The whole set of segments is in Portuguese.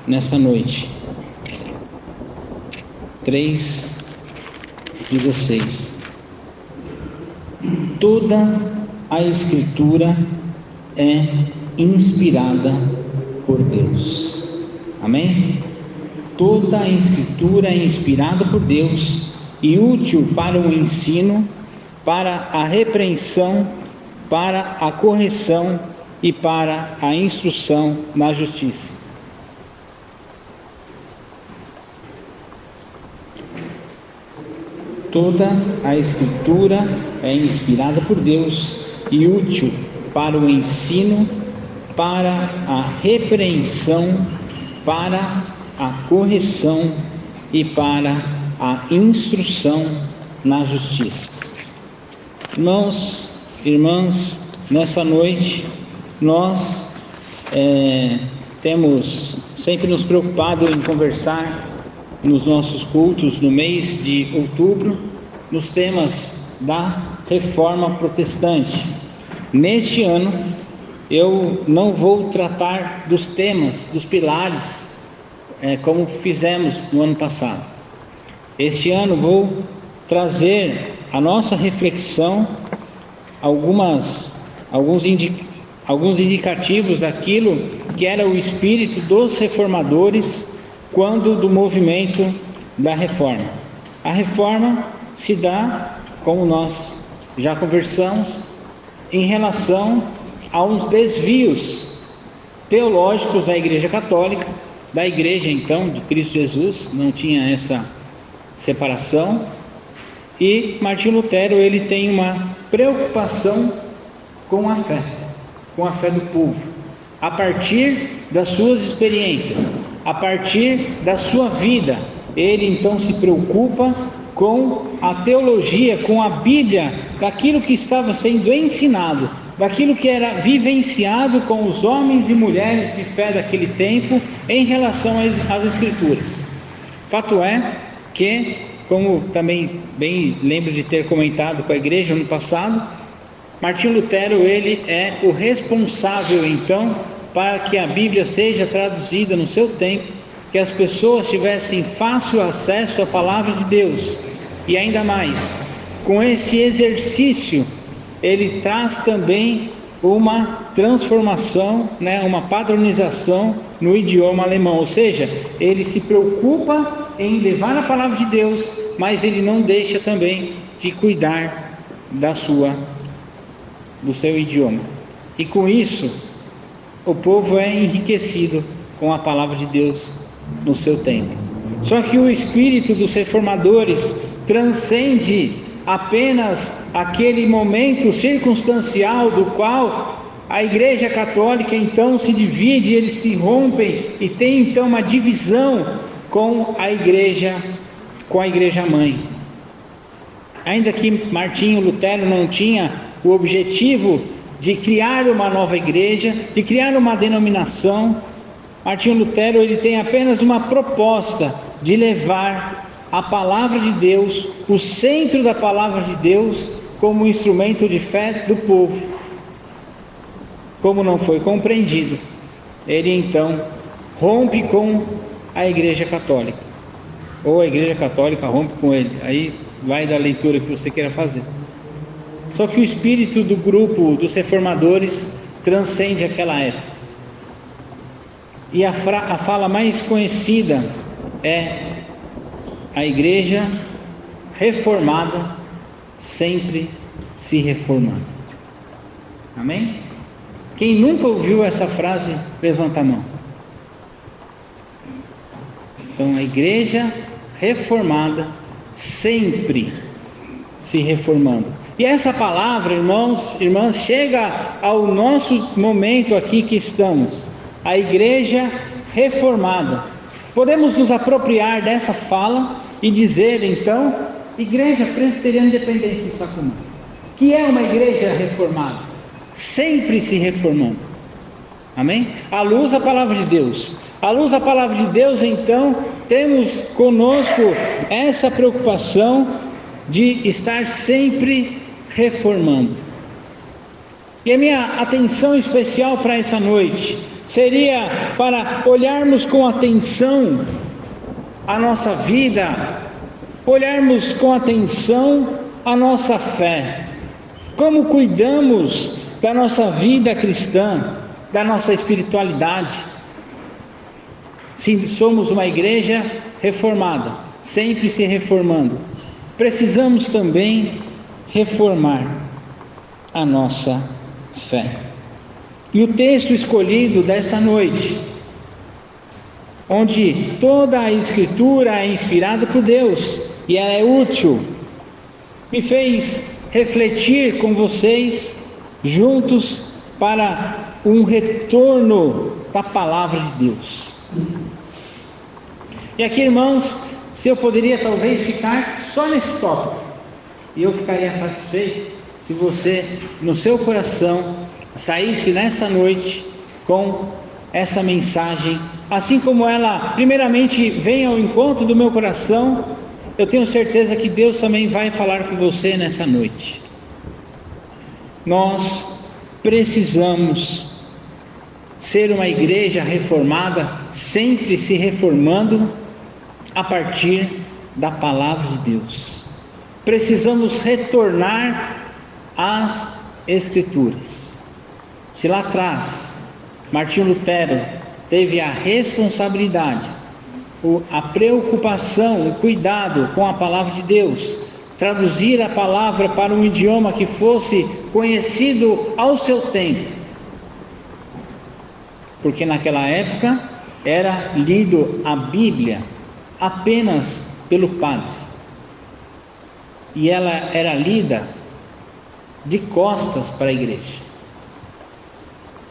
nesta noite. 3:16. Toda a Escritura é inspirada por Deus. Amém? Toda a Escritura é inspirada por Deus e útil para o ensino, para a repreensão, para a correção e para a instrução na justiça. Toda a Escritura é inspirada por Deus e útil para o ensino, para a repreensão, para a correção e para a instrução na justiça. Irmãs, nessa noite, nós temos sempre nos preocupado em conversar nos nossos cultos no mês de outubro, nos temas da Reforma Protestante. Neste ano, eu não vou tratar dos temas, dos pilares, como fizemos no ano passado. Este ano vou trazer a nossa reflexão, alguns indicativos daquilo que era o espírito dos reformadores quando do movimento da reforma. A reforma se dá, como nós já conversamos, em relação a uns desvios teológicos da Igreja Católica, da Igreja então de Cristo Jesus, não tinha essa separação, e Martinho Lutero ele tem uma preocupação com a fé do povo, a partir das suas experiências, a partir da sua vida. Ele então se preocupa com a teologia, com a Bíblia, daquilo que estava sendo ensinado, daquilo que era vivenciado com os homens e mulheres de fé daquele tempo em relação às Escrituras. Fato é que, como também bem lembro de ter comentado com a igreja no passado, Martinho Lutero ele é o responsável então para que a Bíblia seja traduzida no seu tempo, que as pessoas tivessem fácil acesso à palavra de Deus. E ainda mais, com esse exercício, ele traz também uma transformação, uma padronização no idioma alemão, ou seja, ele se preocupa em levar a palavra de Deus, mas ele não deixa também de cuidar do seu idioma. E com isso, o povo é enriquecido com a palavra de Deus no seu tempo. Só que o espírito dos reformadores transcende apenas aquele momento circunstancial do qual a Igreja Católica então se divide, eles se rompem e tem então uma divisão com a Igreja Mãe. Ainda que Martinho Lutero não tinha o objetivo de criar uma nova igreja, de criar uma denominação, Martinho Lutero ele tem apenas uma proposta de levar a palavra de Deus, o centro da palavra de Deus, como instrumento de fé do povo. Como não foi compreendido, ele então rompe com a Igreja Católica, ou a Igreja Católica rompe com ele, aí vai da leitura que você queira fazer. Só que o espírito do grupo dos reformadores transcende aquela época. E a fala mais conhecida é: a igreja reformada sempre se reformando. Amém? Quem nunca ouviu essa frase, levanta a mão. Então, a igreja reformada sempre se reformando. E essa palavra, irmãs, chega ao nosso momento aqui que estamos. A igreja reformada. Podemos nos apropriar dessa fala e dizer então, Igreja Presbiteriana Independente do Sacomã, que é uma igreja reformada, sempre se reformando. Amém? À luz da palavra de Deus. À luz da palavra de Deus, então, temos conosco essa preocupação de estar sempre reformando. E a minha atenção especial para essa noite seria para olharmos com atenção a nossa vida, olharmos com atenção a nossa fé, como cuidamos da nossa vida cristã, da nossa espiritualidade. Se somos uma igreja reformada, sempre se reformando, precisamos também reformar a nossa fé. E o texto escolhido dessa noite, onde toda a Escritura é inspirada por Deus e ela é útil, me fez refletir com vocês juntos para um retorno da palavra de Deus. E aqui, irmãos, se eu poderia talvez ficar só nesse tópico, e eu ficaria satisfeito se você, no seu coração, saísse nessa noite com essa mensagem, assim como ela primeiramente vem ao encontro do meu coração. Eu tenho certeza que Deus também vai falar com você nessa noite. Nós precisamos ser uma igreja reformada, sempre se reformando a partir da palavra de Deus. Precisamos retornar às Escrituras. Se lá atrás Martinho Lutero teve a responsabilidade, a preocupação, o cuidado com a palavra de Deus, traduzir a palavra para um idioma que fosse conhecido ao seu tempo, porque naquela época era lido a Bíblia apenas pelo padre, e ela era lida de costas para a igreja.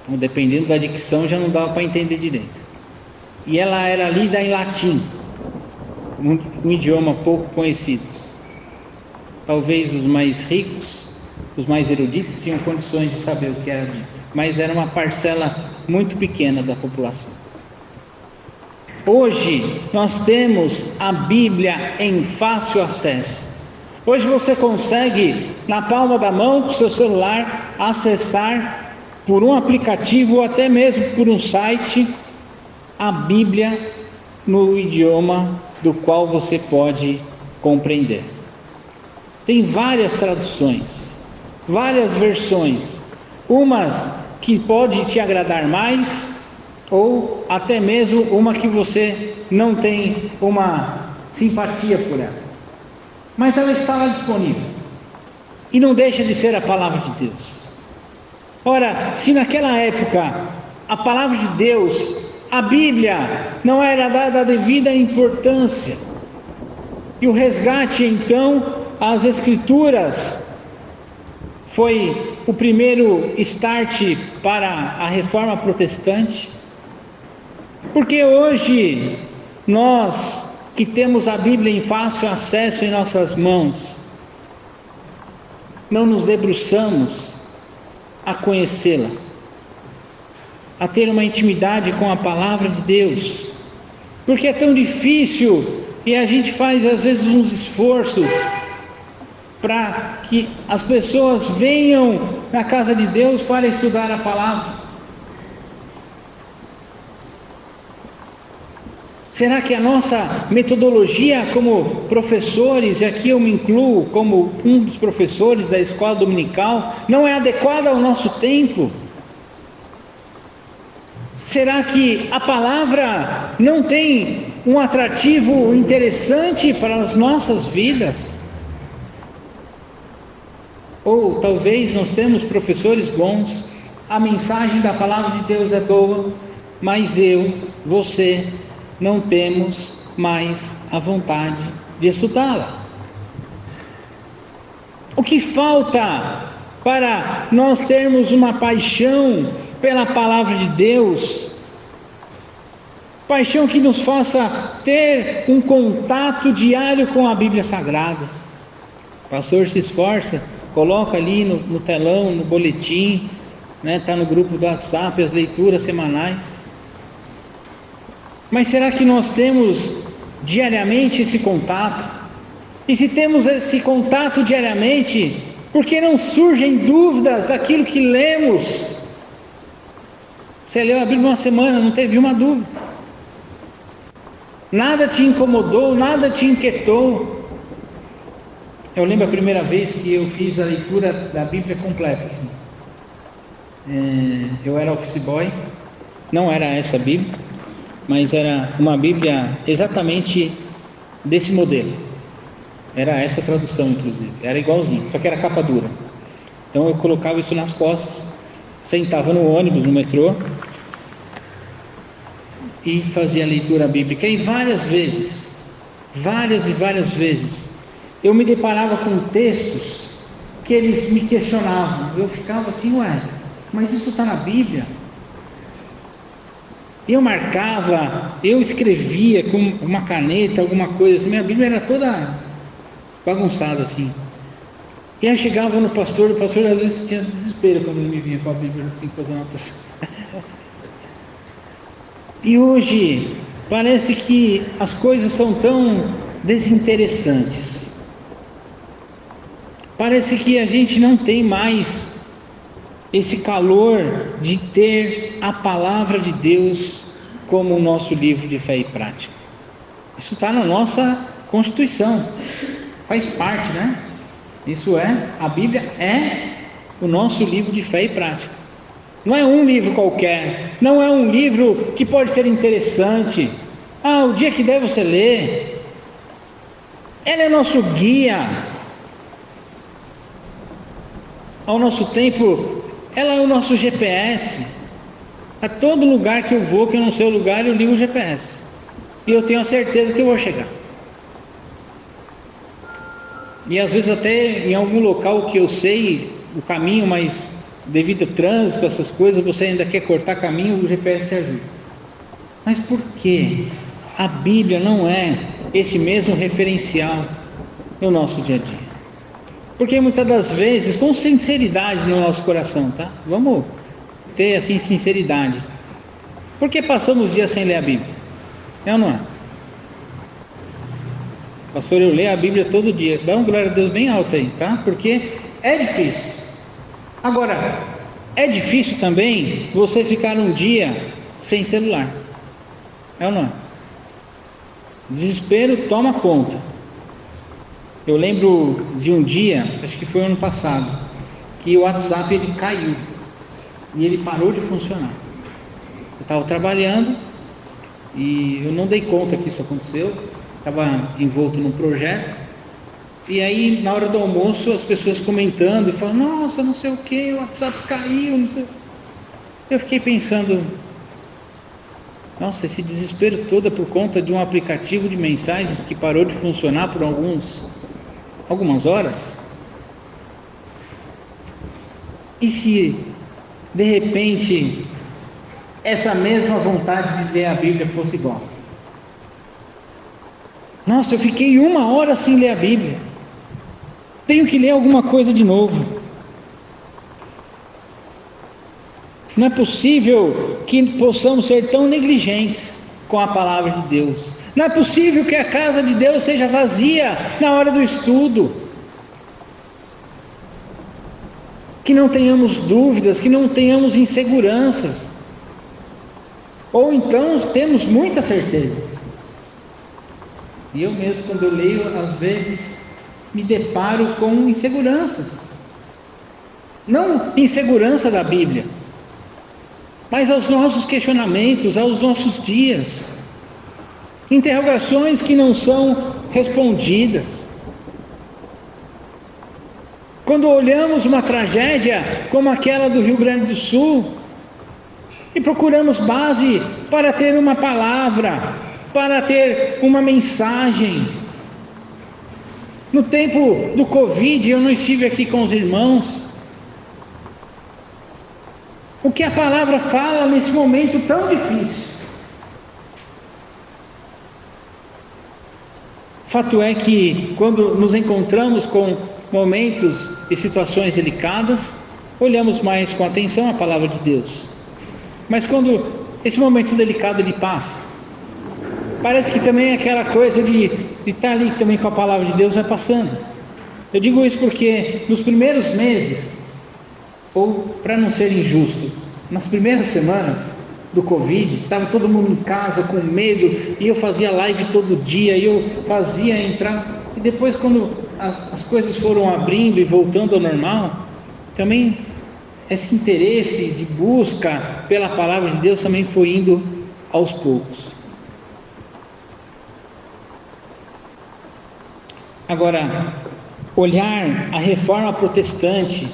Então, dependendo da dicção, já não dava para entender direito. E ela era lida em latim, um idioma pouco conhecido. Talvez os mais ricos, os mais eruditos, tinham condições de saber o que era dito, mas era uma parcela muito pequena da população. Hoje nós temos a Bíblia em fácil acesso. Hoje você consegue, na palma da mão, com o seu celular, acessar por um aplicativo ou até mesmo por um site a Bíblia no idioma do qual você pode compreender. Tem várias traduções, várias versões, umas que pode te agradar mais, ou até mesmo uma que você não tem uma simpatia por ela, mas ela está lá disponível e não deixa de ser a palavra de Deus. Ora, se naquela época a palavra de Deus, a Bíblia, não era dada a devida importância, e o resgate então às Escrituras foi o primeiro start para a reforma protestante, porque hoje nós que temos a Bíblia em fácil acesso em nossas mãos, não nos debruçamos a conhecê-la, a ter uma intimidade com a palavra de Deus, porque é tão difícil e a gente faz às vezes uns esforços para que as pessoas venham na casa de Deus para estudar a palavra. Será que a nossa metodologia como professores, e aqui eu me incluo como um dos professores da escola dominical, não é adequada ao nosso tempo? Será que a palavra não tem um atrativo interessante para as nossas vidas? Ou talvez nós temos professores bons, a mensagem da palavra de Deus é boa, mas você, não temos mais a vontade de estudá-la. O que falta para nós termos uma paixão pela palavra de Deus, paixão que nos faça ter um contato diário com a Bíblia Sagrada? O pastor se esforça, coloca ali no telão, no boletim, está no grupo do WhatsApp, as leituras semanais. Mas será que nós temos diariamente esse contato? E se temos esse contato diariamente, por que não surgem dúvidas daquilo que lemos? Você leu a Bíblia uma semana, não teve uma dúvida. Nada te incomodou, nada te inquietou. Eu lembro a primeira vez que eu fiz a leitura da Bíblia completa. Assim. Eu era office boy, não era essa Bíblia, mas era uma Bíblia exatamente desse modelo. Era essa tradução, inclusive. Era igualzinho, só que era capa dura. Então eu colocava isso nas costas, sentava no ônibus, no metrô, e fazia a leitura bíblica. E várias vezes, várias e várias vezes, eu me deparava com textos que eles me questionavam. Eu ficava assim, ué, mas isso está na Bíblia? Eu marcava, eu escrevia com uma caneta, alguma coisa assim. Minha Bíblia era toda bagunçada assim. E aí chegava no pastor, o pastor às vezes tinha desespero quando ele me vinha com a Bíblia assim, com as notas. E hoje parece que as coisas são tão desinteressantes. Parece que a gente não tem mais esse calor de ter a palavra de Deus como o nosso livro de fé e prática. Isso está na nossa Constituição, faz parte, né? Isso a Bíblia é o nosso livro de fé e prática. Não é um livro qualquer, não é um livro que pode ser interessante. O dia que der você lê. Ela é nosso guia ao nosso tempo, ela é o nosso GPS. A todo lugar que eu vou, que eu não sei o lugar, eu ligo o GPS. E eu tenho a certeza que eu vou chegar. E às vezes até em algum local que eu sei o caminho, mas devido ao trânsito, essas coisas, você ainda quer cortar caminho, o GPS te ajuda. Mas por que a Bíblia não é esse mesmo referencial no nosso dia a dia? Porque muitas das vezes, com sinceridade no nosso coração, tá? Vamos ter assim sinceridade. Por que passamos dias sem ler a Bíblia? É ou não é? Pastor, eu leio a Bíblia todo dia. Dá uma glória a Deus bem alta aí, tá? Porque é difícil. Agora, é difícil também você ficar um dia sem celular. É ou não é? Desespero toma conta. Eu lembro de um dia, acho que foi ano passado, que o WhatsApp ele caiu e ele parou de funcionar. Eu estava trabalhando e eu não dei conta que isso aconteceu. Estava envolto num projeto, e aí na hora do almoço as pessoas comentando e falando, nossa, não sei o que, o WhatsApp caiu, não sei. Eu fiquei pensando, nossa, esse desespero todo é por conta de um aplicativo de mensagens que parou de funcionar por algumas horas. E se de repente essa mesma vontade de ler a Bíblia fosse igual? Nossa, eu fiquei 1 hora sem ler a Bíblia. Tenho que ler alguma coisa de novo. Não é possível que possamos ser tão negligentes com a palavra de Deus. Não é possível que a casa de Deus seja vazia na hora do estudo. Que não tenhamos dúvidas, que não tenhamos inseguranças. Ou então temos muita certeza. E eu mesmo, quando eu leio, às vezes me deparo com inseguranças. Não insegurança da Bíblia, mas aos nossos questionamentos, aos nossos dias. Interrogações que não são respondidas. Quando olhamos uma tragédia como aquela do Rio Grande do Sul e procuramos base para ter uma palavra, para ter uma mensagem. No tempo do Covid, eu não estive aqui com os irmãos. O que a palavra fala nesse momento tão difícil? Fato é que quando nos encontramos com momentos e situações delicadas, olhamos mais com atenção a palavra de Deus. Mas quando esse momento delicado ele passa, parece que também aquela coisa de estar ali também com a palavra de Deus vai passando. Eu digo isso porque nos primeiros meses, ou para não ser injusto, nas primeiras semanas, do Covid, estava todo mundo em casa com medo, e eu fazia live todo dia, e eu fazia entrar, e depois quando as coisas foram abrindo e voltando ao normal, também esse interesse de busca pela palavra de Deus também foi indo aos poucos. Agora, olhar a reforma protestante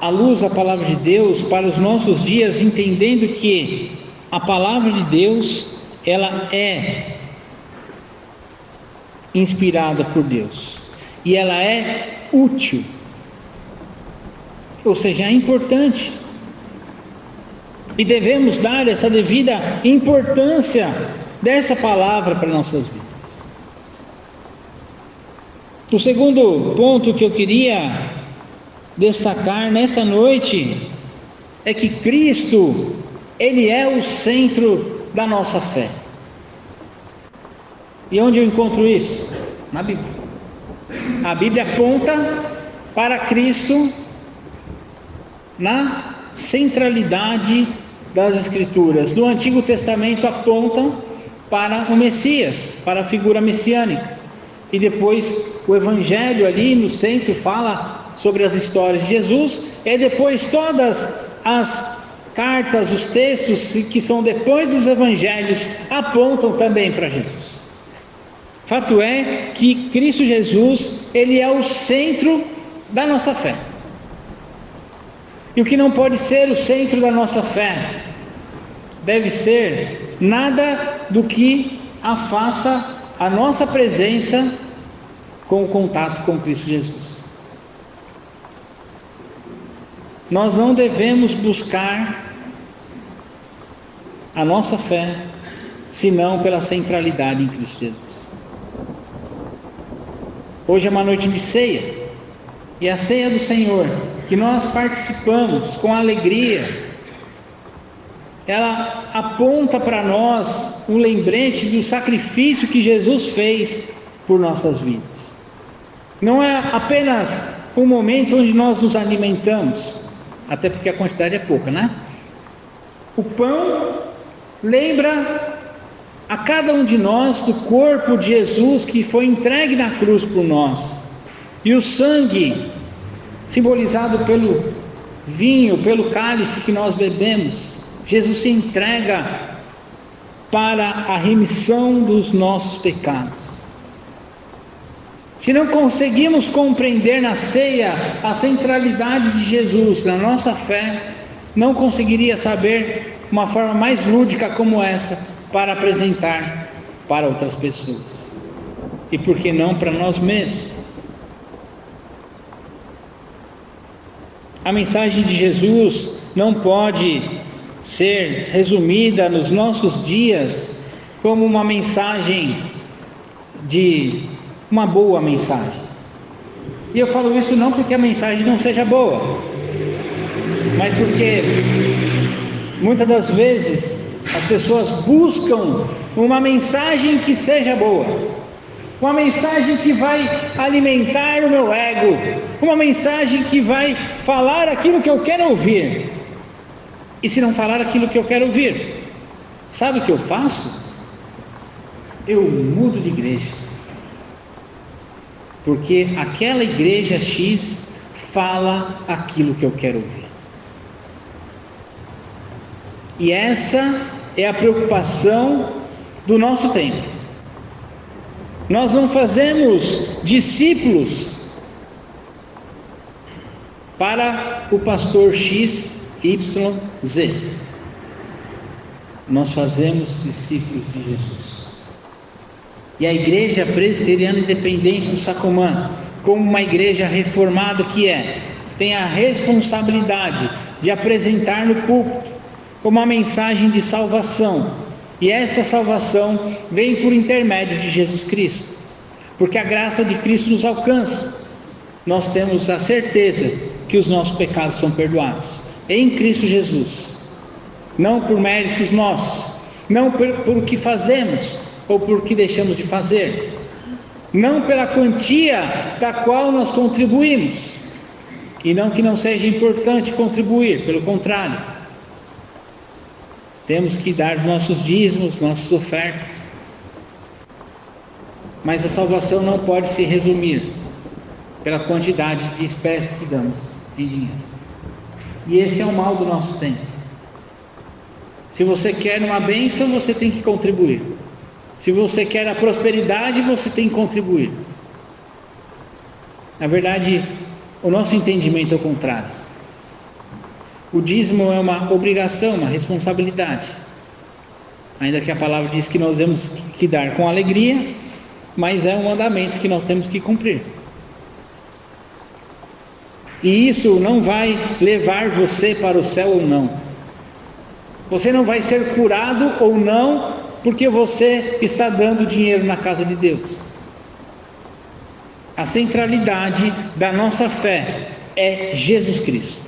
à luz da palavra de Deus para os nossos dias, entendendo que a palavra de Deus, ela é inspirada por Deus e ela é útil, ou seja, é importante, e devemos dar essa devida importância dessa palavra para nossas vidas. O segundo ponto que eu queria destacar nessa noite é que Cristo, Ele é o centro da nossa fé. E onde eu encontro isso? Na Bíblia. A Bíblia aponta para Cristo na centralidade das Escrituras. No Antigo Testamento apontam para o Messias, para a figura messiânica. E depois o Evangelho ali no centro fala sobre as histórias de Jesus, e depois todas as cartas, os textos que são depois dos Evangelhos apontam também para Jesus. Fato é que Cristo Jesus, Ele é o centro da nossa fé. E o que não pode ser o centro da nossa fé deve ser nada do que afasta a nossa presença com o contato com Cristo Jesus. Nós não devemos buscar a nossa fé senão pela centralidade em Cristo Jesus. Hoje é uma noite de ceia, e a ceia do Senhor, que nós participamos com alegria, ela aponta para nós um lembrete do sacrifício que Jesus fez por nossas vidas. Não é apenas um momento onde nós nos alimentamos, até porque a quantidade é pouca, né? O pão lembra a cada um de nós do corpo de Jesus que foi entregue na cruz por nós, e o sangue simbolizado pelo vinho, pelo cálice que nós bebemos. Jesus se entrega para a remissão dos nossos pecados. Se não conseguimos compreender na ceia a centralidade de Jesus na nossa fé, não conseguiria saber uma forma mais lúdica como essa para apresentar para outras pessoas. E por que não para nós mesmos? A mensagem de Jesus não pode ser resumida nos nossos dias como uma mensagem de uma boa mensagem. E eu falo isso não porque a mensagem não seja boa, mas porque muitas das vezes as pessoas buscam uma mensagem que seja boa, uma mensagem que vai alimentar o meu ego, uma mensagem que vai falar aquilo que eu quero ouvir. E se não falar aquilo que eu quero ouvir, sabe o que eu faço? Eu mudo de igreja, porque aquela igreja X fala aquilo que eu quero ouvir. E essa é a preocupação do nosso tempo. Nós não fazemos discípulos para o pastor X, Y, Z. Nós fazemos discípulos de Jesus. E a Igreja Presbiteriana Independente do Sacomã, como uma igreja reformada que tem a responsabilidade de apresentar no púlpito uma mensagem de salvação. E essa salvação vem por intermédio de Jesus Cristo, porque a graça de Cristo nos alcança. Nós temos a certeza que os nossos pecados são perdoados em Cristo Jesus, não por méritos nossos, não por o que fazemos ou por o que deixamos de fazer, não pela quantia da qual nós contribuímos, e não que não seja importante contribuir, pelo contrário, temos que dar nossos dízimos, nossas ofertas. Mas a salvação não pode se resumir pela quantidade de espécies que damos em dinheiro. E esse é o mal do nosso tempo. Se você quer uma bênção, você tem que contribuir. Se você quer a prosperidade, você tem que contribuir. Na verdade, o nosso entendimento é o contrário. O dízimo é uma obrigação, uma responsabilidade. Ainda que a palavra diz que nós temos que dar com alegria, mas é um mandamento que nós temos que cumprir. E isso não vai levar você para o céu ou não. Você não vai ser curado ou não porque você está dando dinheiro na casa de Deus. A centralidade da nossa fé é Jesus Cristo.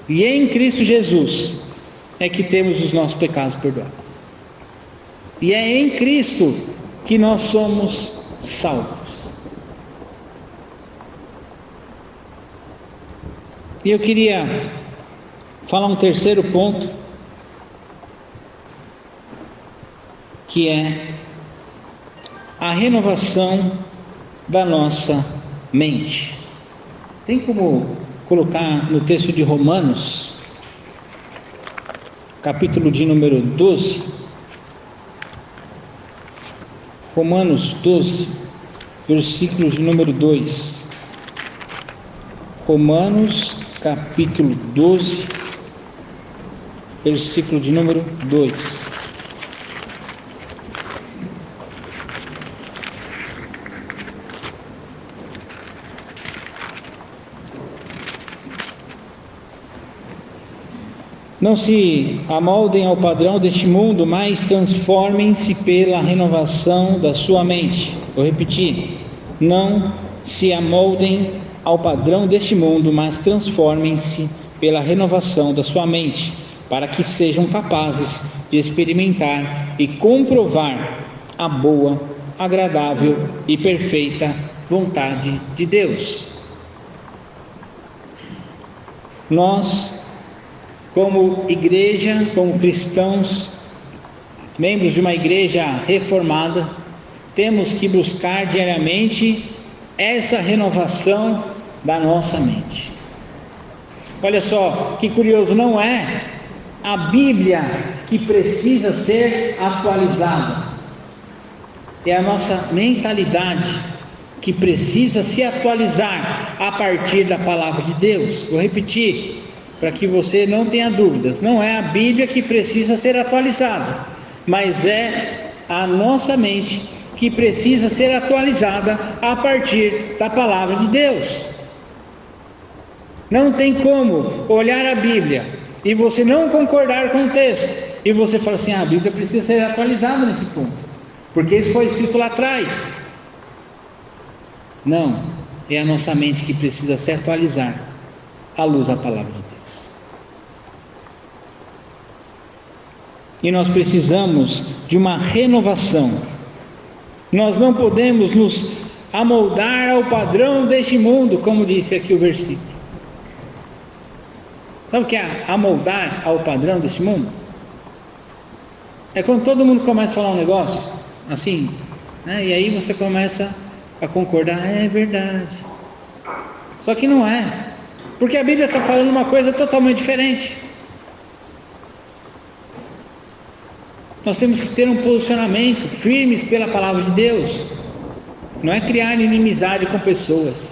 E em Cristo Jesus é que temos os nossos pecados perdoados. E é em Cristo que nós somos salvos. E eu queria falar um terceiro ponto, que é a renovação da nossa mente. Tem como colocar no texto de Romanos, capítulo de número 12, Romanos 12, versículo de número 2. Romanos capítulo 12, versículo de número 2. Não se amoldem ao padrão deste mundo, mas transformem-se pela renovação da sua mente. Vou repetir: não se amoldem ao padrão deste mundo, mas transformem-se pela renovação da sua mente, para que sejam capazes de experimentar e comprovar a boa, agradável e perfeita vontade de Deus. Nós, como igreja, como cristãos, membros de uma igreja reformada, temos que buscar diariamente essa renovação da nossa mente. Olha só que curioso, não é a Bíblia que precisa ser atualizada, é a nossa mentalidade que precisa se atualizar a partir da palavra de Deus. Vou repetir, para que você não tenha dúvidas: não é a Bíblia que precisa ser atualizada, mas é a nossa mente que precisa ser atualizada a partir da palavra de Deus. Não tem como olhar a Bíblia e você não concordar com o texto, e você fala assim: a Bíblia precisa ser atualizada nesse ponto, porque isso foi escrito lá atrás. Não, é a nossa mente que precisa se atualizar à luz da palavra de Deus. E nós precisamos de uma renovação. Nós não podemos nos amoldar ao padrão deste mundo, como disse aqui o versículo. Sabe o que é amoldar ao padrão deste mundo? É quando todo mundo começa a falar um negócio assim, né? E aí você começa a concordar: é verdade. Só que não é, porque a Bíblia está falando uma coisa totalmente diferente. Nós temos que ter um posicionamento firmes pela palavra de Deus. Não é criar inimizade com pessoas,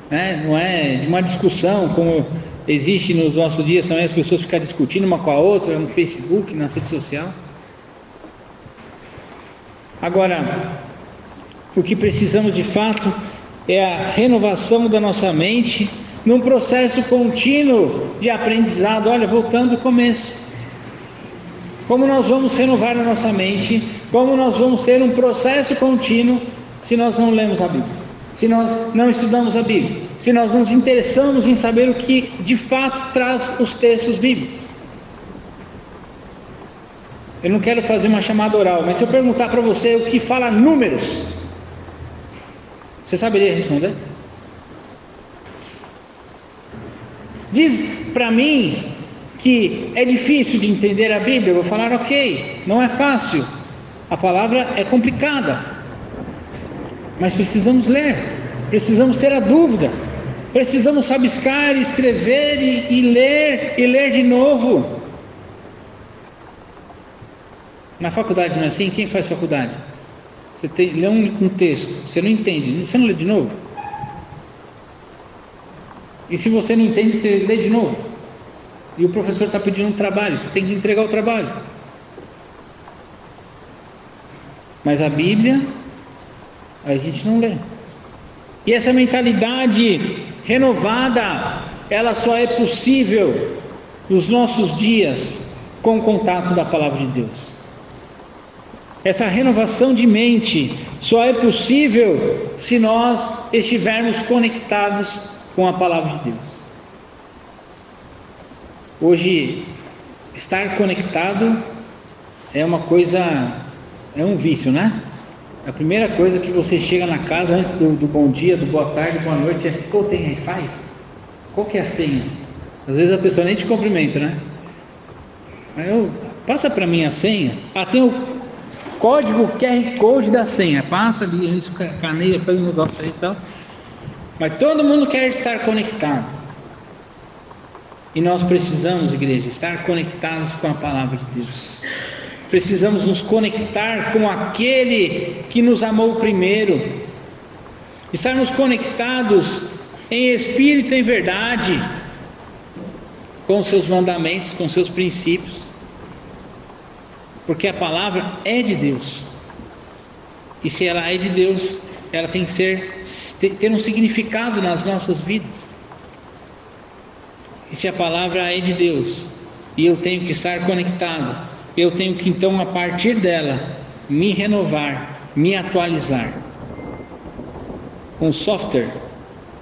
né? Não é de uma discussão como existe nos nossos dias também, as pessoas ficam discutindo uma com a outra no Facebook, na rede social. Agora, o que precisamos de fato é a renovação da nossa mente num processo contínuo de aprendizado. Olha, voltando do começo, como nós vamos renovar a nossa mente, como nós vamos ter um processo contínuo se nós não lemos a Bíblia, se nós não estudamos a Bíblia, se nós nos interessamos em saber o que de fato traz os textos bíblicos. Eu não quero fazer uma chamada oral, mas se eu perguntar para você o que fala Números, você saberia responder? Diz para mim que é difícil de entender a Bíblia, eu vou falar, ok, não é fácil, a palavra é complicada, mas precisamos ler, precisamos ter a dúvida, precisamos rabiscar, escrever e ler de novo. Na faculdade não é assim? Quem faz faculdade? Você lê um texto, você não entende, você não lê de novo? E se você não entende, você lê de novo? E o professor está pedindo um trabalho, você tem que entregar o trabalho. Mas a Bíblia, a gente não lê. E essa mentalidade renovada, ela só é possível nos nossos dias com o contato da Palavra de Deus. Essa renovação de mente só é possível se nós estivermos conectados com a Palavra de Deus. Hoje, estar conectado é uma coisa, é um vício, né? A primeira coisa que você chega na casa antes do bom dia, do boa tarde, boa noite é: pô, tem Wi-Fi? Qual que é a senha? Às vezes a pessoa nem te cumprimenta, né? Passa para mim a senha. Tem o código QR Code da senha. Passa ali, a gente caneia, faz um negócio aí e tal. Mas todo mundo quer estar conectado. E nós precisamos, igreja, estar conectados com a Palavra de Deus. Precisamos nos conectar com aquele que nos amou primeiro. Estarmos conectados em espírito e em verdade, com os seus mandamentos, com os seus princípios. Porque a palavra é de Deus. E se ela é de Deus, ela tem que ter um significado nas nossas vidas. E se a palavra é de Deus, e eu tenho que estar conectado, eu tenho que então, a partir dela, me renovar, me atualizar. Um software,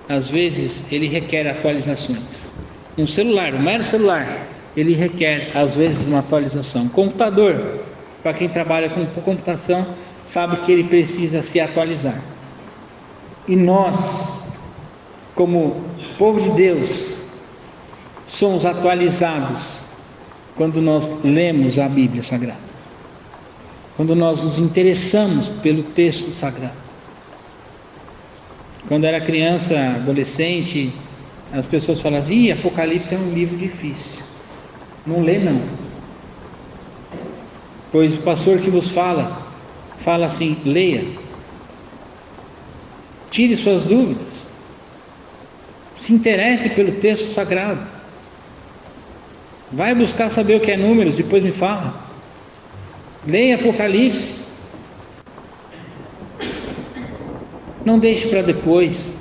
às vezes, ele requer atualizações. Um celular, um mero celular, ele requer, às vezes, uma atualização. Um computador, para quem trabalha com computação, sabe que ele precisa se atualizar. E nós, como povo de Deus, somos atualizados quando nós lemos a Bíblia Sagrada, quando nós nos interessamos pelo texto sagrado. Quando era criança, adolescente, as pessoas falavam assim: Apocalipse é um livro difícil, não lê não, pois o pastor que vos fala assim: leia, tire suas dúvidas, se interesse pelo texto sagrado. Vai buscar saber o que é Números, depois me fala. Leia Apocalipse. Não deixe para depois.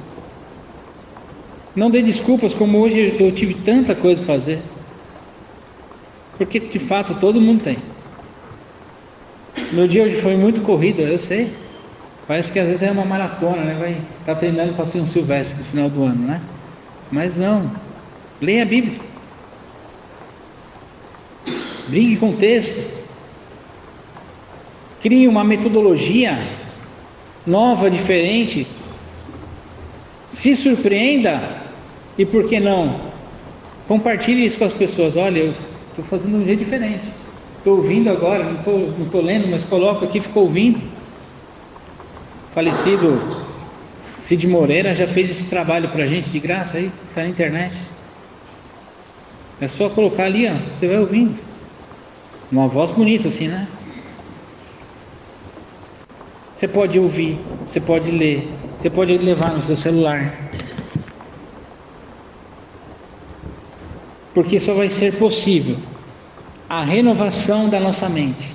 Não dê desculpas, como hoje eu tive tanta coisa para fazer. Porque de fato todo mundo tem. Meu dia hoje foi muito corrido, eu sei. Parece que às vezes é uma maratona, né? Vai estar treinando para ser um Silvestre no final do ano, né? Mas não. Leia a Bíblia. Brigue com o texto. Crie uma metodologia nova, diferente. Se surpreenda. E por que não? Compartilhe isso com as pessoas. Olha, eu estou fazendo de um jeito diferente. Estou ouvindo agora, não estou lendo, mas coloco aqui, fico ouvindo. Falecido Cid Moreira já fez esse trabalho para a gente de graça aí, está na internet. É só colocar ali, ó, você vai ouvindo. Uma voz bonita assim, né? Você pode ouvir, você pode ler, você pode levar no seu celular. Porque só vai ser possível a renovação da nossa mente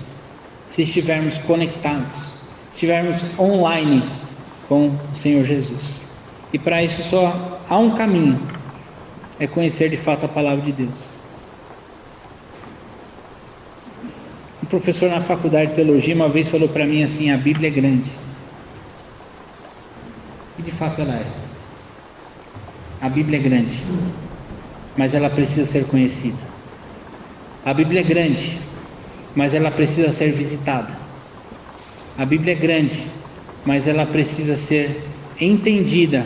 se estivermos conectados, estivermos online com o Senhor Jesus. E para isso só há um caminho: é conhecer de fato a palavra de Deus. Um professor na faculdade de teologia uma vez falou para mim assim: a Bíblia é grande. E de fato ela é. A Bíblia é grande, mas ela precisa ser conhecida. A Bíblia é grande, mas ela precisa ser visitada. A Bíblia é grande, mas ela precisa ser entendida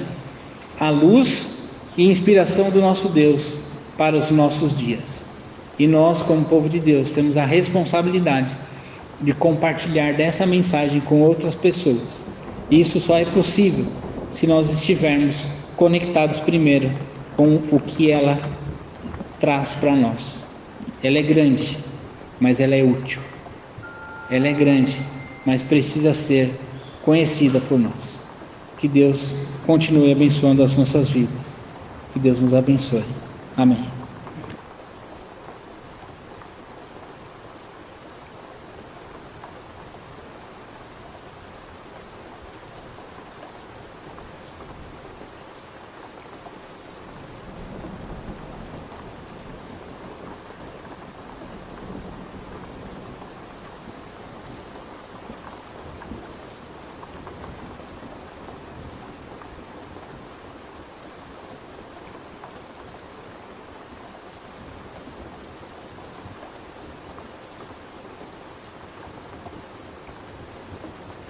à luz e inspiração do nosso Deus para os nossos dias. E nós, como povo de Deus, temos a responsabilidade de compartilhar dessa mensagem com outras pessoas. Isso só é possível se nós estivermos conectados primeiro com o que ela traz para nós. Ela é grande, mas ela é útil. Ela é grande, mas precisa ser conhecida por nós. Que Deus continue abençoando as nossas vidas. Que Deus nos abençoe. Amém.